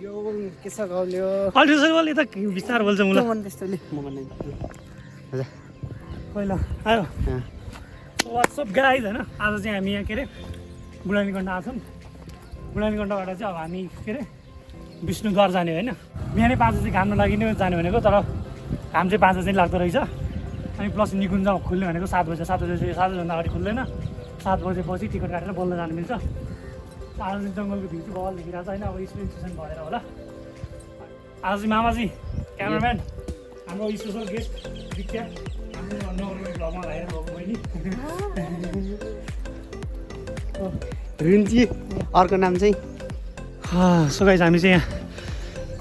यो के छ गाउँले अल्ट्रासाउन्ड बोल्ने त बिस्तार बोल्छ मलाई मन त्यस्तोले म भन्ने हजुर पहिला आयो वाट्सअप गाइज हैन आज चाहिँ हामी यहाँ के अरे बुढानीकण्ठ आछौँ बुढानीकण्ठबाट चाहिँ अब हामी के अरे विष्णुद्वार जाने होइन बिहानै 5 बजी घाम्न लागि नै जाने भनेको तर घाम चाहिँ 5 बजी लाग्दो रहेछ अनि प्लस निकुञ्ज खुल्ने भनेको 7 बजी 7 बजीभन्दा अगाडि खुल्दैन 7 बजेपछि टिकट काटेर बोल्न जानु मिल्छ आज चाहिँ जङ्गलको भ्यू चाहिँ बल देखिरहेको छ होइन अब स्पेन सेसन भएर होला आज चाहिँ मामाजी क्यामराम्यान हाम्रो स्पेसल गेस्ट विख्या हाम्रो नौरमा भ्लगमा लागेर भएको बहिनी रिन्ची अर्को नाम चाहिँ सो गाइस हामी चाहिँ यहाँ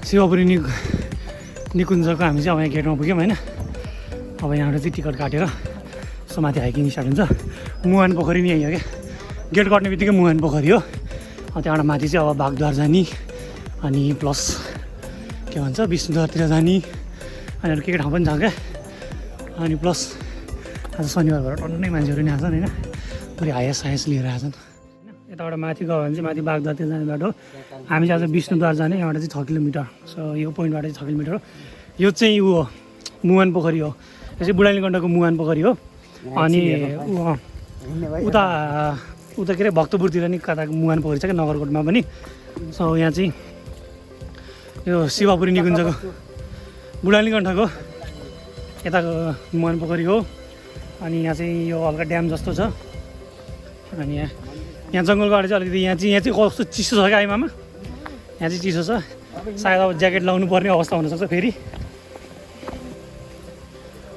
शिवपुरी निकुञ्जको हामी चाहिँ अब यहाँ गेटमा पुग्यौँ होइन अब यहाँबाट चाहिँ टिकट काटेर सो माथि हाइकिङ स्टार्ट हुन्छ मुहानपोखरी नि यही हो क्या गेट कट्ने बित्तिकै मुहानपोखरी हो त्यहाँबाट माथि चाहिँ अब बागद्वार जाने अनि प्लस के भन्छ विष्णुद्वारतिर जाने अनि अरू के ठाउँ पनि जान्छ क्या अनि प्लस आज शनिबार भएर टन्नै मान्छेहरू नि आछन् होइन पुरै हायस लिएर आछन् यताबाट माथि गयो भने चाहिँ माथि बागद्वारतिर जाने बाटो हामी चाहिँ आज विष्णुद्वार जाने यहाँबाट चाहिँ 6 किलोमिटर सो यो पोइन्टबाट चाहिँ 6 किलोमिटर हो यो चाहिँ ऊ हो मुहानपोखरी हो यो चाहिँ बुढानीकण्ठको मुहानपोखरी हो अनि उता के अरे भक्तपुरतिर नि कता मुहानपोखरी छ क्या नगरकोटमा पनि सो यहाँ चाहिँ यो शिवपुरी निकुञ्जको बुढानीकण्ठको यताको मुहानपोखरी हो अनि यहाँ चाहिँ यो हल्का ड्याम जस्तो छ अनि यहाँ जङ्गलको अगाडि चाहिँ अलिकति यहाँ चाहिँ कस्तो चिसो छ क्या आइमामा यहाँ चाहिँ चिसो छ सायद अब ज्याकेट लाउनु पर्ने अवस्था हुनसक्छ फेरि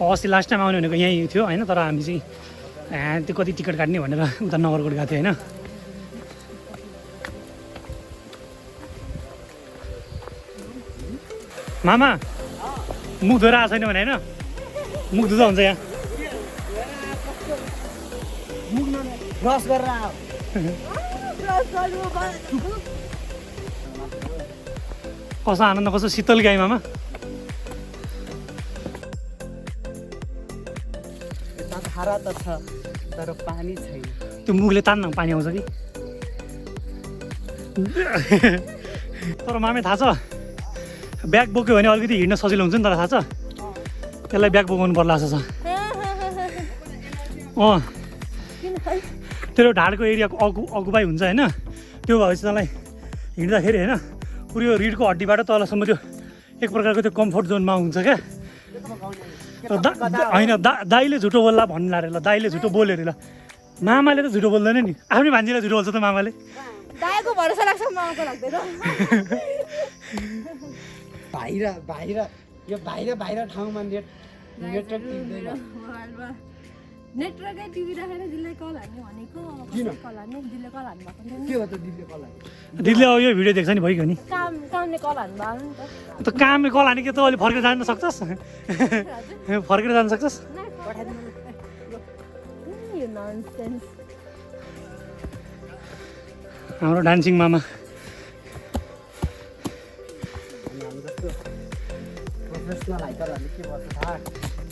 अस्ति लास्ट टाइम आउने भनेको यहीँ थियो होइन तर हामी चाहिँ त्यो कति टिकट काट्ने भनेर उता नगरकोट गएको थियो होइन मामा मुख धोएर आएको छैन भने होइन मुख धुँदा हुन्छ यहाँ ब्रस गरेर कस्तो आनन्द कस्तो शीतल गाई मामा धारा त छ तर पानी छैन त्यो मुखले तान्न पानी आउँछ कि तर मामे थाहा छ ब्याग बोक्यो भने अलिकति हिँड्न सजिलो हुन्छ नि तर थाहा छ त्यसलाई ब्याग बोकाउनु पर्ला जस्तो छ त्यो ढाडको एरियाको अगुवाई हुन्छ होइन त्यो भएपछि तँलाई हिँड्दाखेरि होइन पुरै यो रिडको हड्डीबाट तलसम्म त्यो एक प्रकारको त्यो कम्फर्ट जोनमा हुन्छ क्या होइन दाइले झुटो बोल्ला भन्नु लाएर ल दाइले झुटो बोल्यो अरे ल मामाले त झुटो बोल्दैन नि आफ्नै भान्जीलाई झुटो बोल्छ त मामाले दाइको भरोसा लाग्छ मामाको लाग्दैन बाहिर ठाउँमा नेटवर्क नेटवर्कै टिभी राखेर दिदीलाई कल हान्ने भनेको कल हान्ने दिदीले कल हान्नु भएको थियो के हो त दिदीले कल हान्ने दिदीले अब यो भिडियो देख्छ नि भइगयो नि कामले कल हान्नु भएको नि त कामले कल हाने के त अहिले फर्केर जान सक्छस् फर्केर जान सक्छस् हाम्रो डान्सिङ मामा प्रोफेसनल हाइकरहरूले के भन्छ थाहा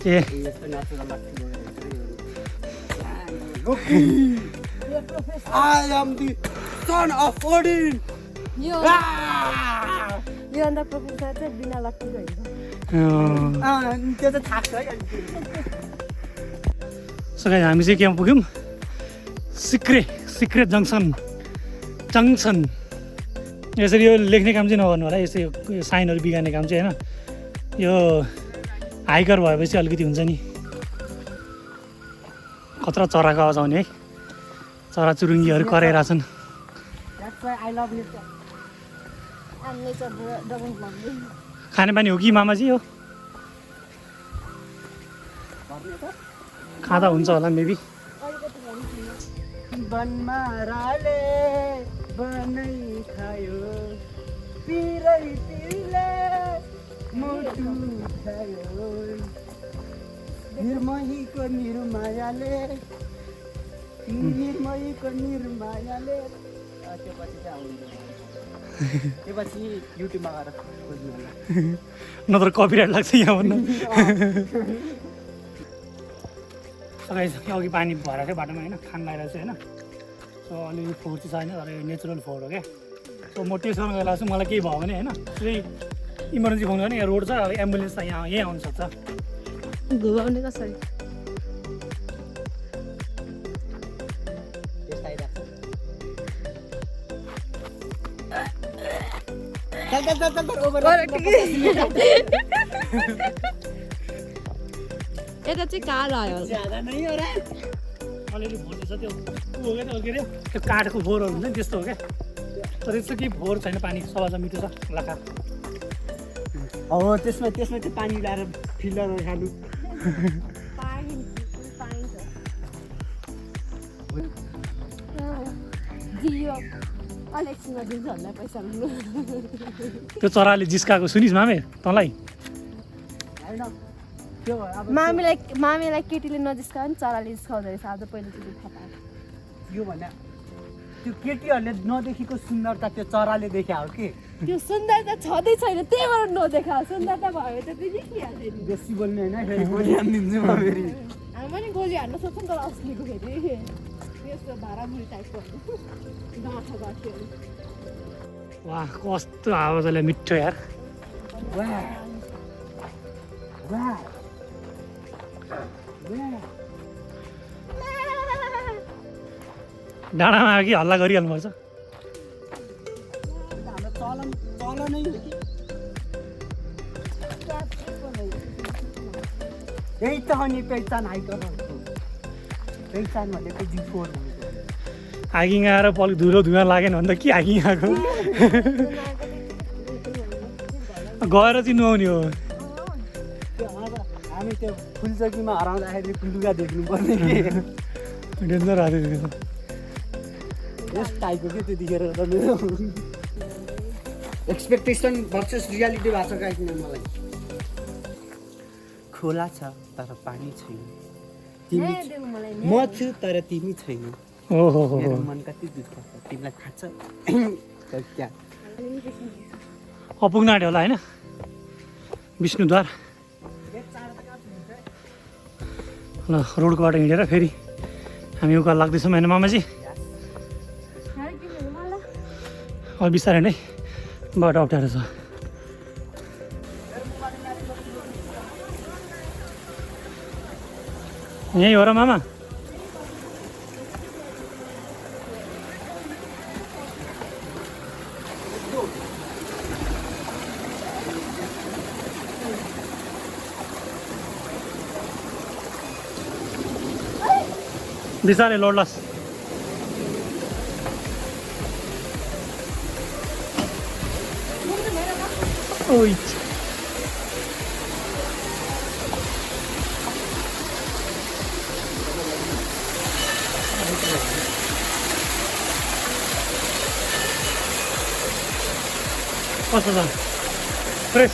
ए यस्तो नेचुरल लाग्छ I am the son of Odin. यो अन्त प्रोफेसर चाहिँ बिना लक्ष्मी हुन्छ त्यो चाहिँ थाहा छ है सो गाइस हामी चाहिँ केमा पुग्यौँ सिक्रेट जङ्सन यसरी यो लेख्ने काम चाहिँ नगर्नु होला यसै यो साइनहरू बिगार्ने काम चाहिँ होइन यो हाइकर भएपछि अलिकति हुन्छ नि खतरा चराको आवाज आउने है चरा चुरुङ्गीहरू कराइरहेको छन् खानेपानी हो कि मामाजी हो खाँदा हुन्छ होला मेबी बनमाराले बनै खायो पिरैतिले मुटु खायो निर्महीको निर्मायाले त्यो पछि चाहिँ आउँदैन त्यो पछि युट्युबमा गएर खोज्नु होला नत्र कपिराइट लाग्छ यहाँ भन्नु अघि पानी भएर थियो बाटोमा होइन खान लगाएर चाहिँ होइन सो अलिअलि फोहोर चाहिँ छैन तर यो नेचुरल फोहोर हो क्या सो म टेस्ट गर्न गइरहेको छु मलाई केही भयो भने होइन त्यही इमर्जेन्सी फोन गर्ने यहाँ रोड छ अब एम्बुलेन्स त यहाँ यहीँ आउनु सक्छ घुमाउने कसरी यता चाहिँ कालो आयो अलिअलि फोहोर छ त्यो ऊ हो क्या त्यो के अरे त्यो काठको फोहोरहरू हुन्छ नि त्यस्तो हो क्या तर यस्तो केही फोहोर छैन पानी सफा छ मिठो छ लाखा हो त्यसमा चाहिँ पानी ल्याएर फिल्टर खानु अलेक्समा दिन्छ होला पैसा त्यो चराले जिस्काएको सुनिस् मामे तँलाई होइन त्यो अब मामीलाई केटीले नजिस्कायो नि चराले जिस्काउँदो रहेछ आज पहिलोचोटि थाहा पाएँ यो भन्दा त्यो केटीहरूले नदेखेको सुन्दरता त्यो चराले देखा हो कि त्यो सुन्दरता छँदै छैन त्यही भएर नदेखा सुन्दरता भयो त देखिहाल्यो नि बेसी बोल्ने होइन फेरि गोली हानिदिन्छु म फेरि आमा नि गोली हान्न सक्छ नि तर अस्तिको फेरि यस्तो भाँडामुरी टाइपको गाँठो गाँठ्यो वाह कस्तो आवाजले मिठो यार वाह वाह डाँडामा आयो कि हल्ला गरिहाल्नुपर्छ हाम्रो चलनै हो कि यही त हो नि पहिचान हाइकरहरूको पहिचान भनेको जिफोर हाइकिङ आएर पल्लो धुलो धुवा लागेन भने त के हाइकिङ आएको गएर चाहिँ नुहाउने हो त्यो अब हामी त्यो फुलचोकीमा हराउँदाखेरि लुगा देख्नुपर्ने कि डेन्जर हाल्यो यस टाइपको के त्यतिखेर त मेरो एक्सपेक्टेसन भर्सेस रियालिटी भएको छ गाइस मलाई खोला छ तर पानी छैन तिमी म छु तर तिमी छैन ओहो मेरो मन कति दुःख छ तिमीलाई थाहा छ क्या पुग्न आँट्यो होला होइन विष्णुद्वार ल रोडको बाटो हिँडेर फेरि हामी उकालो लाग्दैछौँ होइन मामाजी अब बिस्तारै नै बाटो अप्ठ्यारो छ यहीँ हो र मामा बिस्तारै लोड्लास ओइ कस्तो छ फ्रेस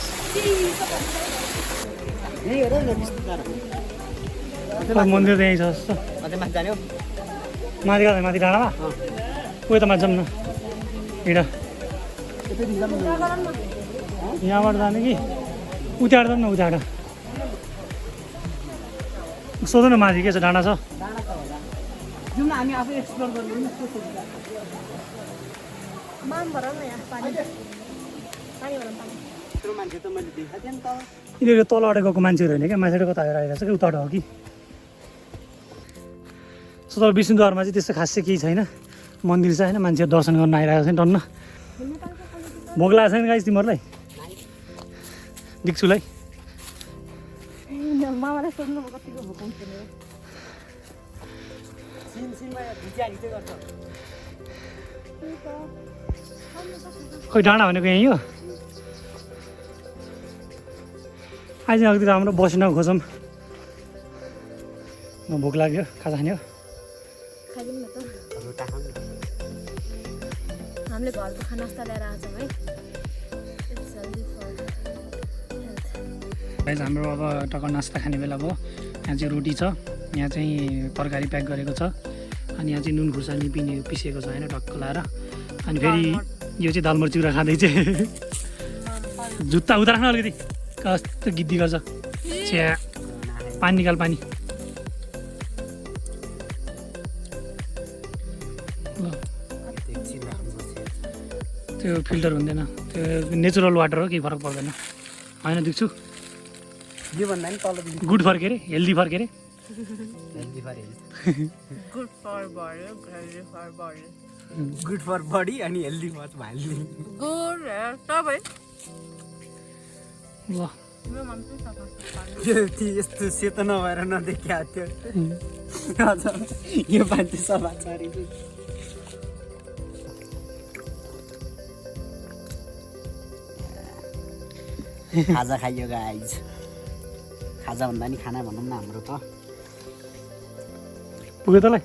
यही हो र बिस्तार मन्दिर त यहीँ छ जस्तो अझै माथि जाने हो माथि गएर माथि डाँडामा उयो त माथि जाऊँ न हिँड यहाँबाट जाने कि उताबाट जाऊँ न उताबाट सोधौँ न माथि के छ डाँडा छ डाँडा छ होला जाउँ न हामी आफै एक्सप्लोर गर्नु नि कस्तो छ माम भरौँ न यहाँ पानी पानी भरौँ पानी त्यत्रो मान्छे त मैले देखाएको थिएँ नि त यिनीहरू तलबाट गएको मान्छेहरू होइन क्या मान्छेहरू कता आइरहेको छ कि उताबाट हो कि सो तर विष्णुद्वारमा चाहिँ त्यस्तो खास चाहिँ केही छैन मन्दिर छ होइन मान्छेहरू दर्शन गर्न आइरहेको छ नि टन्न भोक लागेको छैन गाइस तिमीहरूलाई दिक्छुलाई मामालाई सोध्नु कतिको भोक हुन्छ सिनमा भिजिया हिँड्दै गर्छ खोइ डाँडा भनेको यहीँ हो आइज अलिकति राम्रो बस्न खोजौँ भोक लाग्यो खाजा खाने हो खाइदिउँ न त हामीले घरको खाना नास्ता ल्याएर आएको छौँ है हाम्रो अब टक्क नास्ता खाने बेला भयो यहाँ चाहिँ रोटी छ यहाँ चाहिँ तरकारी प्याक गरेको छ अनि यहाँ चाहिँ नुन खुर्सानी पिसेको छ होइन टक्क लाएर अनि फेरि यो चाहिँ दालमोर चिउरा खाँदै चाहिँ जुत्ता उता राख्न अलिकति कस्तो गिद्दी गर्छ छ्या पानी निकाल पानी त्यो फिल्टर हुँदैन, त्यो नेचुरल वाटर हो, केही फरक पर्दैन होइन देख्छु। योभन्दा नि तल गुड फर के अरे, हेल्दी फर के अरे, healthy for health, good for body, healthy for body, good for body अनि हेल्दी फर भाल्ने। गुड सबै ल मेरो मन चाहिँ सफा त्यो यस्तो सेतो नभएर नदेखिया थियो। हजुर यो मान्छे सफा छ अरे। खाजा खाइयो गाइज, खाजा भन्दा नि खाना भनौँ न हाम्रो त। पुग्यो तँलाई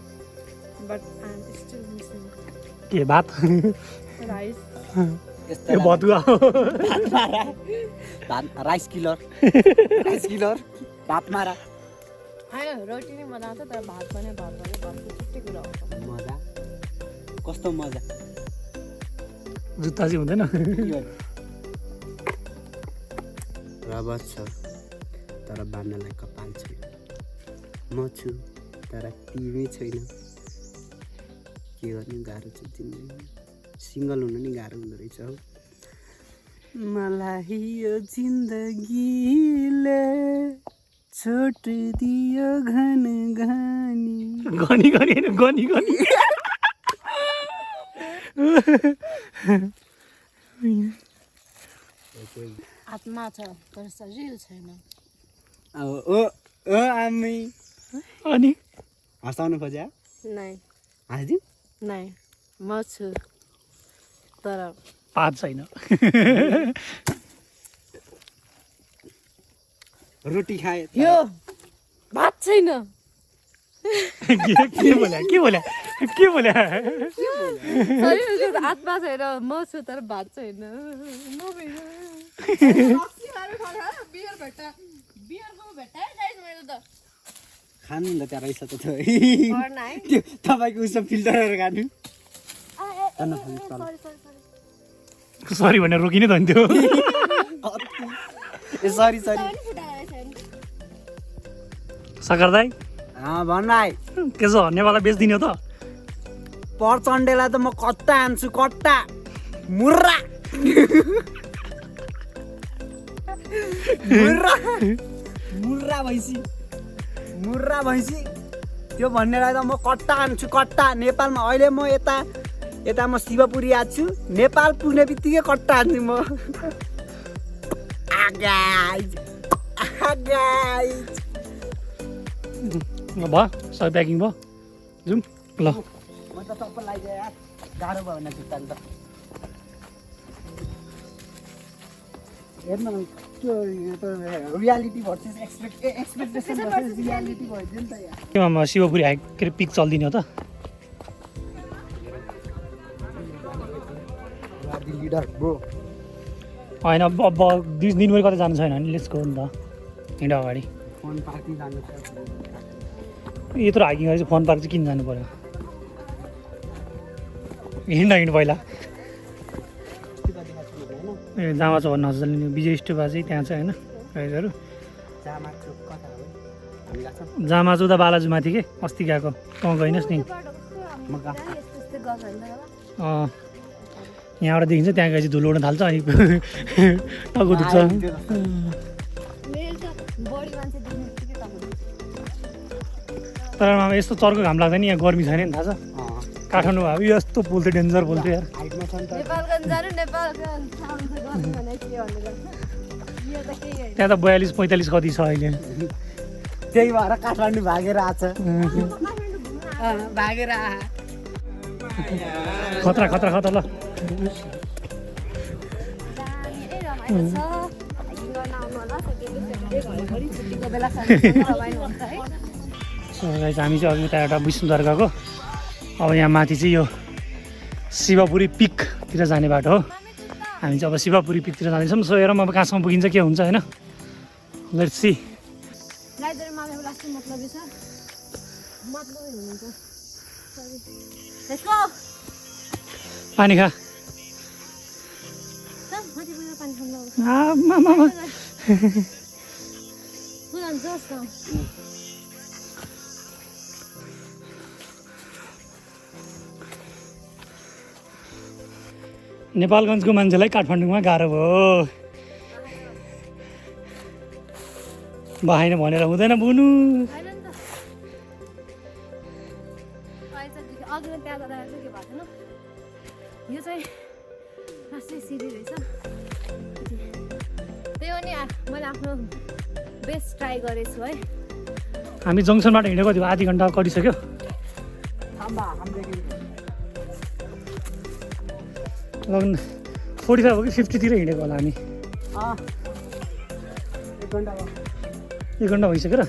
but I am still missing के भात राइस। यो भतुवा भात राइस किलर, राइस किलर भात मारा। होइन रोटी नै बनाउँछ तर भात पनि भात छुट्टै कुरा हो। मजा कस्तो मजा। जुत्ता चाहिँ हुँदैन। रबत छ तर बाँड्नलाई कपाल छैन, म छु तर तिमी छैन, के गर्नु गाह्रो छ जिन्दगी, सिङ्गल हुनु नि गाह्रो हुँदो रहेछ हौ। मलाई यो जिन्दगीले छोडिदियो घन घनी। गनी गनी होइन, गनी गनी। आत्मा छ तर शरीर छैन। ओ आमी अनि हँसाउनु खोज्या? नै हाँस्दिउँ? नै म छु तर पात छैन। रोटी खाए यो भात छैन। के बोल्या के बोल्या के बोल्या? शरीर आत्मा छैन, म छु तर भात छैन। खानु नि त त्यहाँ रहेछ त त्यो तपाईँको उसो फिल्टरहरू खानु। सरी भनेर रोकिने त नि त्यो। ए सरी सरी सकर दाइ भन भाइ, के छ नेपाललाई बेचिदिने हो त? परचण्डेलाई त म कट्टा हान्छु, कट्टा मुर्रा मुर्रा मुर्रा भैँसी, मुर्रा भैँसी त्यो भन्नेलाई त म कट्टा हान्छु, कट्टा। नेपालमा अहिले म यता म शिवपुरी आएको छु, नेपाल पुग्ने बित्तिकै कट्टा हान्छु म। भयो सबै प्याकिङ भयो, जाउँ ल। म त चप्पल लगाइदिएँ यार, गाह्रो भयो भने जुत्ता नि त। हेर्न त्यो reality versus expectation versus reality भइदियो नि त यार। के शिवपुरी हाइक के अरे पिक चल्दिने हो त? लिडर ब्रो होइन अब दिनभरि कतै जानु छैन भने लेट्स गो नि त, हिँड अगाडि। फोन पार्टी जानु छ। यत्रो हाइकिङ गरेपछि फन पार्क चाहिँ किन जानु पर्यो? हिँड पहिला। ए जामा छ भन्नु हजुर, विजय स्टुपा चाहिँ त्यहाँ छ होइन गाइजहरू। जामा चाहिँ उता बालाजुमाथि के अस्ति गएको, तँ गइनस् नि। यहाँबाट देखिन्छ, त्यहाँ गएपछि धुलो उड्न थाल्छ अनि टाउको दुख्छ। तर यस्तो चर्को घाम लाग्दैन, यहाँ गर्मी छैन नि, थाहा छ? काठमाडौँ अब यस्तो पुल थियो, डेन्जर पुल थियो यार। त्यहाँ त 42-45 कति छ अहिले। त्यही भएर काठमाडौँ भागेर आछ, भागेर आ। खतरा खतरा खतरा ल। हामी चाहिँ अघि उता एउटा विष्णुद्वार गएको, अब यहाँ माथि चाहिँ यो शिवपुरी पिकतिर जाने बाटो हो। हामी चाहिँ अब शिवपुरी पिकतिर जाँदैछौँ। सो हेरौँ अब कहाँसम्म पुगिन्छ, के हुन्छ होइन। Let's see. पानी खा। नेपालगञ्जको मान्छेलाई काठमाडौँमा गाह्रो भयो बाहेन भनेर हुँदैन बुनु होइन नि त अघि पनि त्यहाँ जाँदा चाहिँ के भएको थिएन यो चाहिँ खासै सिधी रहेछ त्यही हो नि मैले आफ्नो बेस्ट ट्राई गरेछु है हामी जङ्सनबाट हिँडेको थियो आधी घन्टा कटिसक्यो लगभग 45 हो कि 50 तिर हिँडेको होला हामी 1 घन्टा भइसक्यो र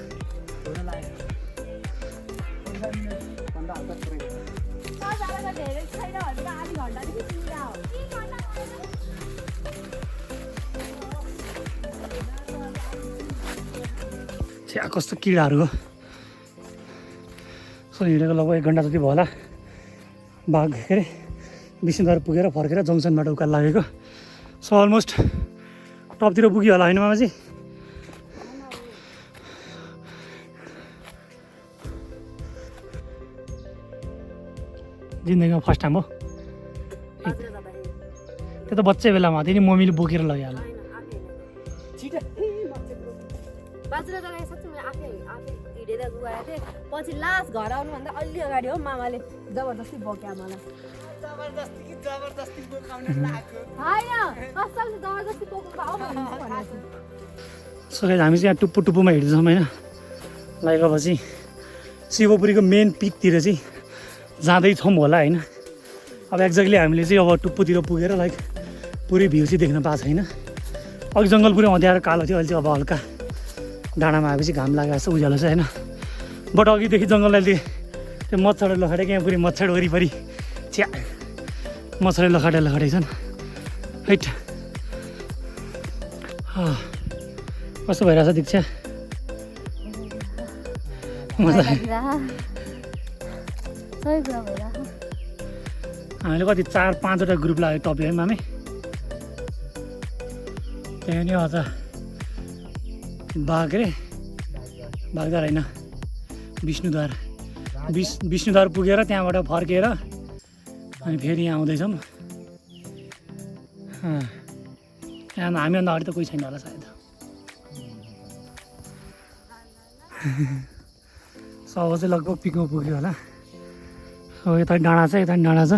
छ्या कस्तो किराहरू हो सो हिँडेको लगभग 1 घन्टा जति भयो होला बाघ के अरे विष्णुद्वार पुगेर फर्केर जङ्सनबाट उकालो लागेको सो अलमोस्ट टपतिर पुग्यो होला होइन मामाजी जिन्दगीमा फर्स्ट टाइम हो त्यो त बच्चै बेलामा थियो नि मम्मीले बोकेर लग्यो होला बाजुरा जाँदाखेरि साँच्चै मैले आफै हिँडेर गएको थिएँ पछि लास्ट घर आउनुभन्दा अलि अगाडि हो मामाले जबरजस्ती बोक्यो मलाई सो गाइस हामी चाहिँ यहाँ टुप्पो टुप्पोमा हिँड्दैछौँ होइन लाइक अब चाहिँ शिवपुरीको मेन पिकतिर चाहिँ जाँदैछौँ होला होइन अब एक्ज्याक्टली हामीले चाहिँ अब टुप्पोतिर पुगेर लाइक पुरै भ्यू चाहिँ देख्न पाएको छैन अघि जङ्गल पुरै अँध्यारो कालो थियो अहिले चाहिँ अब हल्का डाँडामा आएपछि घाम लागेको छ उज्यालो छ होइन बट अघिदेखि जङ्गललाई त्यो मच्छरले लखाडेको यहाँ पुरै मच्छर वरिपरि छ्या मच्छरले लखाडे छन् हैट कस्तो भइरहेछ दीक्षा मजा हामीले कति 4-5वटा ग्रुप लाग्यो टप्यो है मामे त्यहाँ नि अझ बाघ रे बाघद्वार होइन विष्णुद्वार पुगेर त्यहाँबाट फर्केर अनि फेरि यहाँ आउँदैछौँ यहाँ हामीभन्दा अगाडि त कोही छैन होला सायद सब चाहिँ लगभग पिकमा पुग्यो होला अब यता डाँडा छ यता डाँडा छ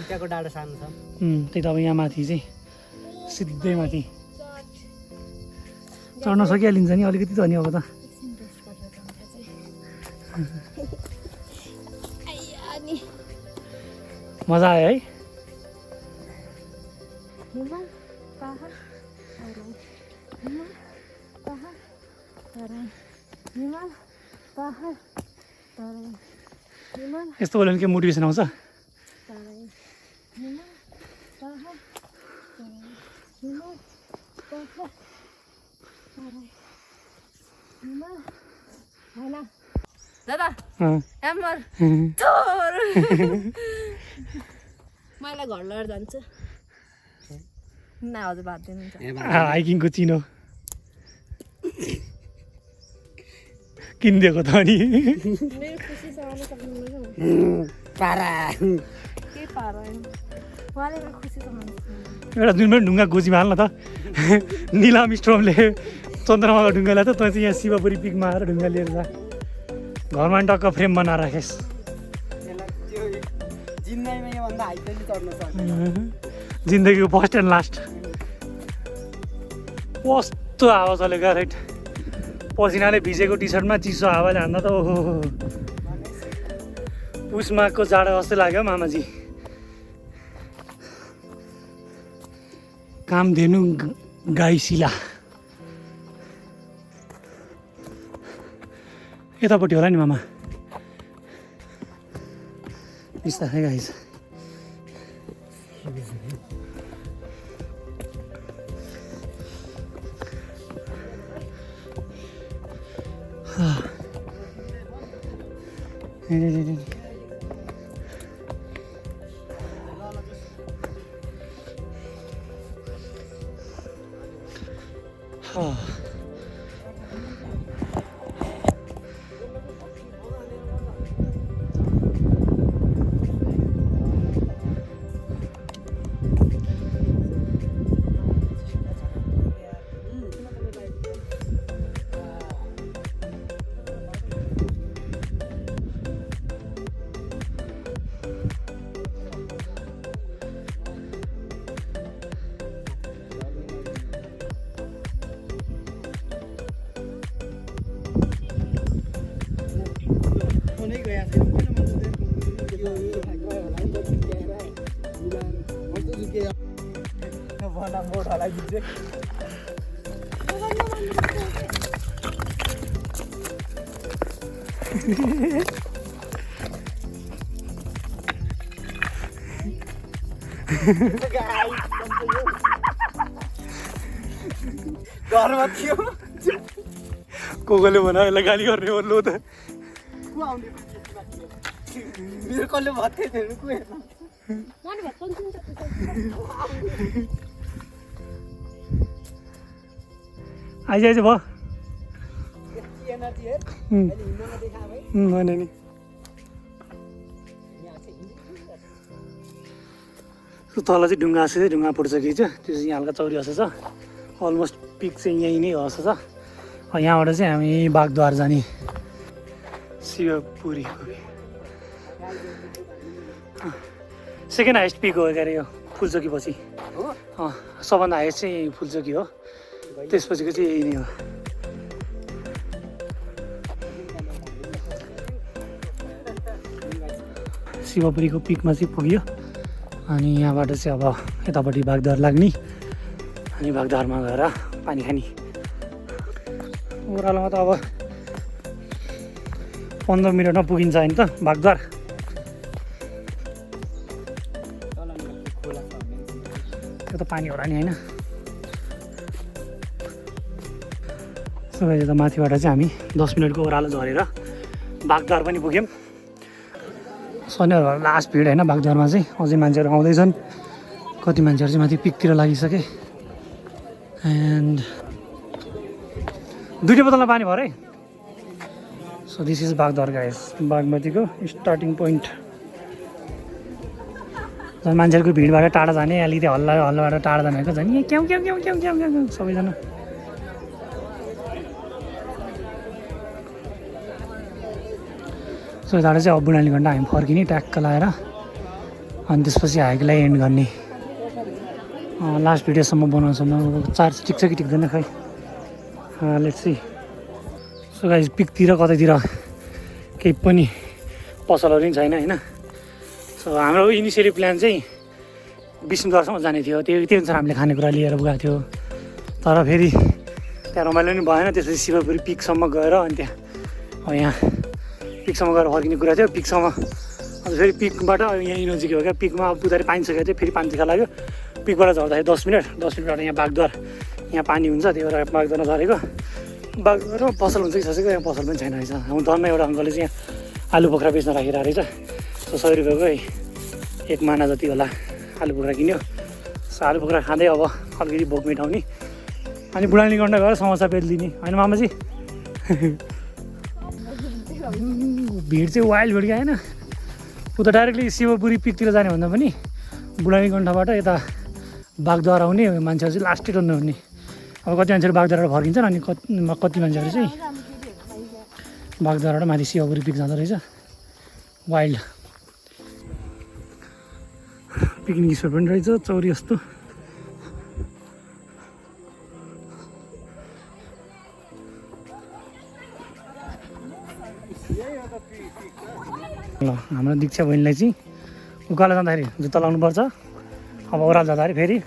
त्यहाँको डाँडा सानो छ त्यही त अब यहाँ माथि चाहिँ सिधै माथि चढ्न सकिहालिन्छ नि अलिकति त नि अब त मजा आयो है यस्तो बोल्यो भने के मोटिभेसन आउँछ दादा मलाई घर लगेर जान्छु न हजुर बात दिनुहुन्छ हाइकिङको चिनो किनिदिएको त अनि एउटा जुन पनि ढुङ्गा गोजीमा हाल्न त निलाम स्ट्रमले चन्द्रमाको ढुङ्गा ल्याएको त चाहिँ यहाँ शिवपुरी पिकमा आएर ढुङ्गा लिएर जा घरमा टक्क फ्रेम बनाएर राखेस् जिन्दगीको फर्स्ट एन्ड लास्ट कस्तो हावा चलेको राइट पसिनाले भिजेको टी सर्टमा चिसो हावाले हान्दा त ओहो पुसमाको जाडो जस्तै लाग्यो मामाजी कामधेनु गाई शिला यतापट्टि होला नि मामा बिस्तारै गाई छ घरमा थियो कोले भन यसलाई गाली गर्ने हो लो त मेरो कसले भत्थे थियो को हेर्न आइज भयो एनर्जी हेर अहिले हिँड्नमा देखा भाइ होइन नि तल चाहिँ ढुङ्गा आएको छ ढुङ्गा पुट्छ कि चाहिँ त्यो चाहिँ यहाँ हल्का चौरी जस्तो छ अलमोस्ट पिक चाहिँ यहीँ नै जस्तो छ यहाँबाट चाहिँ हामी बागद्वार जाने शिवपुरी सेकेन्ड हाइस्ट पिक हो क्या अरे यो फुलचोकी पछि सबभन्दा हाइस्ट चाहिँ फुलचोकी हो त्यसपछिको चाहिँ यही नै हो शिवपुरीको पिकमा चाहिँ पुग्यो अनि यहाँबाट चाहिँ अब यतापट्टि बागद्वार लाग्ने अनि बागद्वारमा गएर पानी खाने ओह्रालोमा त अब 15 मिनटमा पुगिन्छ होइन त बागद्वार त्यो त पानी होला नि होइन सो यता माथिबाट चाहिँ हामी 10 मिनटको ओह्रालो झरेर बागद्वार पनि पुग्यौँ शनिबार लास्ट भिड होइन बागद्वारमा चाहिँ अझै मान्छेहरू आउँदैछन् कति मान्छेहरू चाहिँ माथि पिकतिर लागिसके एन्ड दुईवटा बोतलमा पानी भयो है so this is Bagdwar guys बागमतीको स्टार्टिङ पोइन्ट झन् मान्छेहरूको भिडबाट टाढा जाने अलिकति हल्लाबाट टाढा जानेको झन् यहाँ क्याउ क्याउ क्याउ क्याउ क्याउ क्याउ सबैजना सो यताबाट चाहिँ अब बुढानीलकण्ठा हामी फर्किने ट्याक्क लगाएर अनि त्यसपछि हाइकलाई एन्ड गर्ने लास्ट भिडियोसम्म बनाउँछौँ चार्ज टिक्छ कि टिक्दैन खै लेट्स सी सो गाइस पिकतिर कतैतिर केही पनि पसलहरू पनि छैन होइन सो हाम्रो इनिसियली प्लान चाहिँ विष्णुद्वारसम्म जाने थियो त्यो अनुसार हामीले खानेकुरा लिएर गएको थियो तर फेरि त्यहाँ रमाइलो पनि भएन त्यसपछि शिवपुरी पिकसम्म गएर अनि त्यहाँ अब यहाँ पिकसम्म गएर फर्किने कुरा थियो पिकसम्म अन्त फेरि पिकबाट यहीँ नजिकै हो क्या पिकमा पुग्दाखेरि पानी सकेको थियो फेरि पानी देखा लाग्यो पिकबाट झर्दाखेरि 10 मिनटबाट यहाँ बागद्वार यहाँ पानी हुन्छ त्यही भएर बागद्वारमा झरेको बागद्वारमा पसल हुन्छ कि ससेको यहाँ पसल पनि छैन रहेछ हाम्रो धनमा एउटा अङ्कलले चाहिँ यहाँ आलु पोखरा बेच्न राखिरहेको रहेछ सो 100 रुपियाँको एक माना जति होला आलु पोखरा किन्यो सो आलु पोखरा खाँदै अब अलिकति भोक मेटाउने अनि बुढानीलकण्ठा गएर समोसा बेच्दिने होइन मामाजी भिड चाहिँ वाइल्ड भिड क्या होइन उता डाइरेक्टली शिवपुरी पिकतिर जाने भन्दा पनि बुढानीलकण्ठाबाट यता बागद्वार आउने मान्छेहरू चाहिँ लास्टै टर्न हुने अब कति मान्छेहरू बागद्वारबाट फर्किन्छन् अनि कति मान्छेहरू चाहिँ बागद्वारबाट माथि शिवपुरी पिक जाँदो रहेछ वाइल्ड पिकनिक स्पोट पनि रहेछ चौरी जस्तो ल हाम्रो दीक्षा बहिनीलाई चाहिँ उकालो जाँदाखेरि जुत्ता लाउनुपर्छ अब ओह्रालो जाँदाखेरि फेरि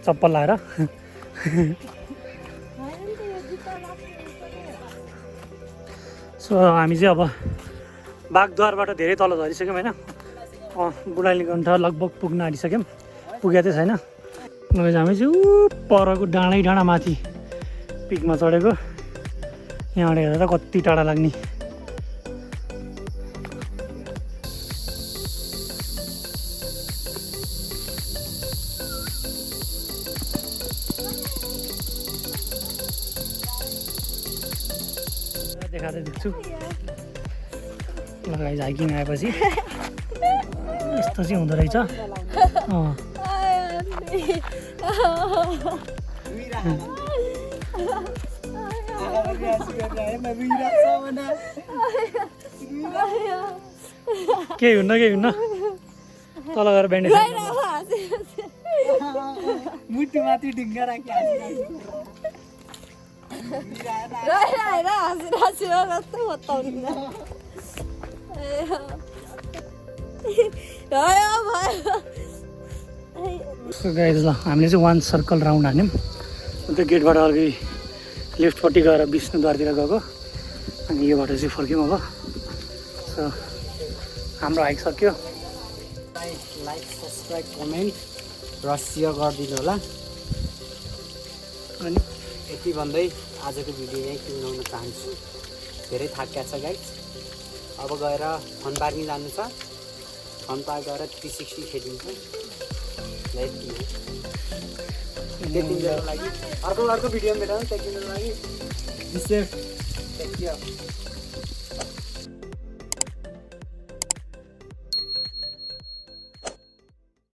चप्पल लाएर सो हामी चाहिँ अब बागद्वारबाट धेरै तल झरिसक्यौँ होइन बुढानीलकण्ठा लगभग पुग्न आँटिसक्यौँ पुगेको चाहिँ छैन नभए हामी चाहिँ परको डाँडा माथि पिकमा चढेको यहाँबाट हेरेर कति टाढा लाग्ने देखाएर देख्छु लगाइ हाइकिङ आएपछि यस्तो चाहिँ हुँदो रहेछ केही हुन्न तल गएर ब्यान्डेज मुटुमाथि ढुङ्गा राखी सो गाइज ल हामीले चाहिँ 1 सर्कल राउन्ड हान्यौँ त्यो गेटबाट अर्कै लेफ्टपट्टि गएर विष्णुद्वारतिर गएको अनि यो बाटो चाहिँ फर्क्यौँ अब सो हाम्रो हाइक सक्यो लाइक सब्सक्राइब कमेन्ट र सेयर गरिदिनु होला अनि यति भन्दै आजको भिडियो यहीँ टुङ्गाउन चाहन्छु धेरै थाकिया छ गाइज अब गएर फन पार्किङ जानु छ फन पार्क गएर 360 खेलिन्छ त्यति बेलाको लागि अर्को भिडियोमा भेटौँ त्यति बेलाको लागि